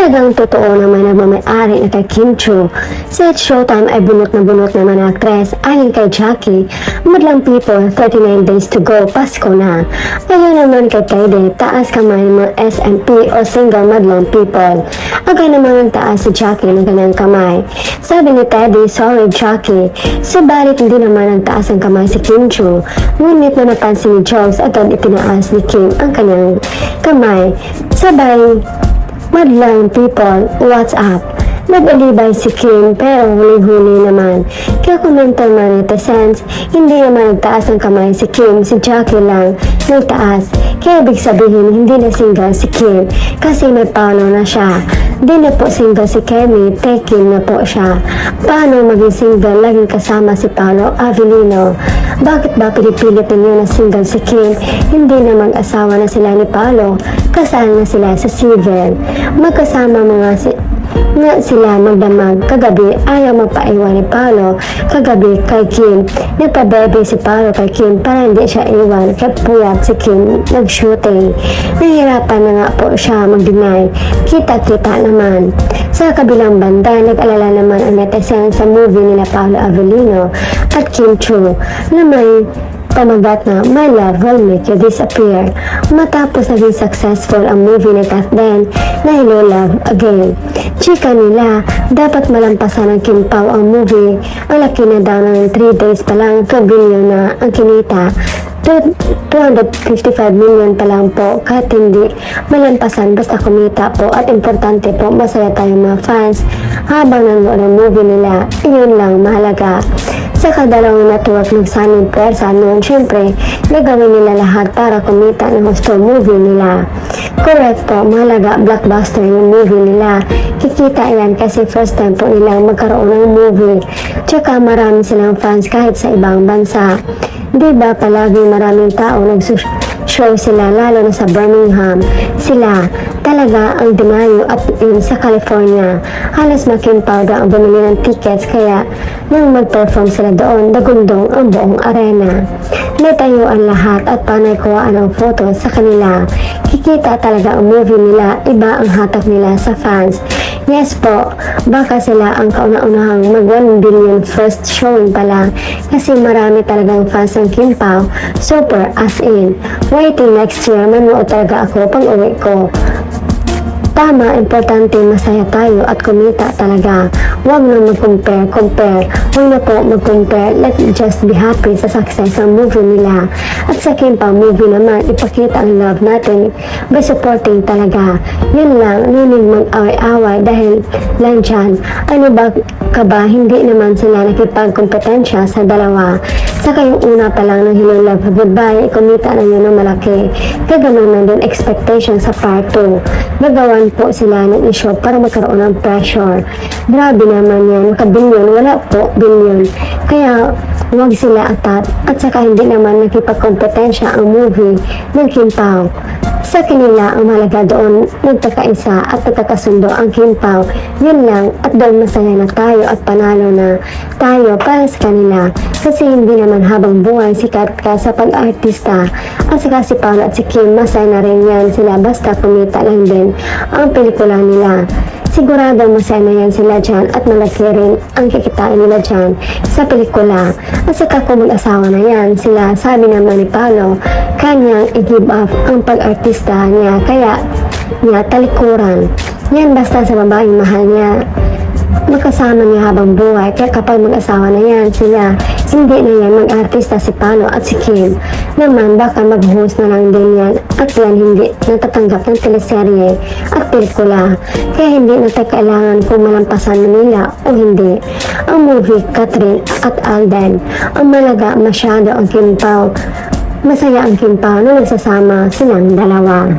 Talagang totoo na may nagmamayari na kay Kim Chiu. Sa Showtime ay bunot na bunot naman ang aktres ayon kay Jackie. Madlang people, 39 days to go, Pasko na. Ayon naman kay Teddy, taas kamay mo SMP o single madlang people. Agay naman ang taas si Jackie ng kanyang kamay. Sabi ni Teddy, sorry Jackie. Subalit hindi naman ang taas ang kamay si Kim Chiu. Ngunit na napansin ni Jones, agad itinaas ni Kim ang kanyang kamay. Sabay, madlang people, what's up? Nag-alibay si Kim pero huli-huli naman. Kaya komentar mga netizens, hindi naman nagtaas ng kamay si Kim, si Jackie lang nagtaas. Kaya ibig sabihin hindi na single si Kim kasi may Paolo na siya. Di na po single si Kemi, taking na po siya. Paano maging single laging kasama si Paolo Avellino? Bakit ba pinipilit ninyo na single si Kim? Hindi na mag-asawa na sila ni Paolo, kasal na sila sa civil. Magkasama nga sila magdamag. Kagabi ayaw magpaiwan ni Paolo. Kagabi kay Kim, nagpabebe si Paolo kay Kim para hindi siya iwan. Kaya puyat si Kim nag-shooting. Nahihirapan na nga po siya mag-deny. Kita-kita naman. Sa kabilang banda, nag-alala naman ang netizen sa movie nila Paolo Avellino at Kim Chiu na may pamagat na My Love Will Make You Disappear. Matapos naging successful ang movie ni Kathleen na Hello Love Again. Chika nila, dapat malampasan ng Kim Pao ang movie. Ang laki na daw ng 3 days pa lang, 2 billion na ang kinita. 255 million pa lang po, kahit hindi malampasan basta kumita po at importante po masaya tayong mga fans habang nanonood ang movie nila. Iyon lang mahalaga. Sa kadalawang network nagsanin pwersa noon, syempre gagawin nila lahat para kumita ng gusto movie nila. Correct po, mahalaga blockbuster yung movie nila. Kikita yan kasi first time po nilang magkaroon ng movie. Tsaka marami silang fans kahit sa ibang bansa. Diba palagi maraming tao nag-show sila lalo na sa Birmingham. Sila talaga ang dumayo at yun sa California. Halos makimpaw daw ang bumili ng tickets kaya nang mag-perform sila doon, dagundong ang buong arena. Natayuan lahat at panay kuwaan ang photo sa kanila. Kikita talaga ang movie nila, iba ang hatak nila sa fans. Yes po, baka sila ang kauna-unahang mag 1 billion first showing pa lang kasi marami talagang fans ng Kim Pao. Super as in. Waiting next year, manood talaga ako pag uwi ko. Tama, importante masaya tayo at kumita talaga. Huwag na mag-compare. Huwag na po mag-compare. Let's just be happy sa success ng movie nila. At sa Kim Pao movie naman, ipakita ang love natin by supporting talaga. Yun lang, ninig mag-away-away dahil lang dyan. Ano ba ka ba? Hindi naman sila nakipagkompetensya sa dalawa. Saka yung una pa lang ng Hello Love Goodbye, kumita na yun ng malaki. Kaganon na din expectation sa part 2. Nagawan po sila ng issue para magkaroon ng pressure. Grabe naman yan, makabilyon, wala po bilyon. Kaya huwag sila atat at saka hindi naman nakipagkompetensya ang movie ng Kim Pao. Sa kanila, ang mahalaga doon, nagkakaisa at nagkakasundo ang Kim Pao. Yun lang, at doon masaya na tayo at panalo na tayo para sa kanila. Kasi hindi naman habang buhay sikat ka sa pag-artista. At saka si Paolo at si Kim, masaya na rin yan sila basta kumita lang din ang pelikula nila. Sigurado masaya na yan sila dyan at malaki rin ang kikitain nila dyan sa pelikula. At saka kung mag-asawa na yan sila, sabi naman ni Paolo, kanyang i-give up ang pag-artista niya kaya niya talikuran. Yan basta sa babaeng mahal niya. Magkasama niya habang buhay kaya kapag mag-asawa na yan sila, hindi na yan mag-artista si Paolo at si Kim. Naman baka mag-host na lang din yan at yan hindi natatanggap ng teleserye at pelikula. Kaya hindi na kailangan kung malampasan nila o hindi. Ang movie Catherine at Alden, ang malaga masyado ang Kim Pao. Masaya ang Kim Pao na nagsasama silang dalawa.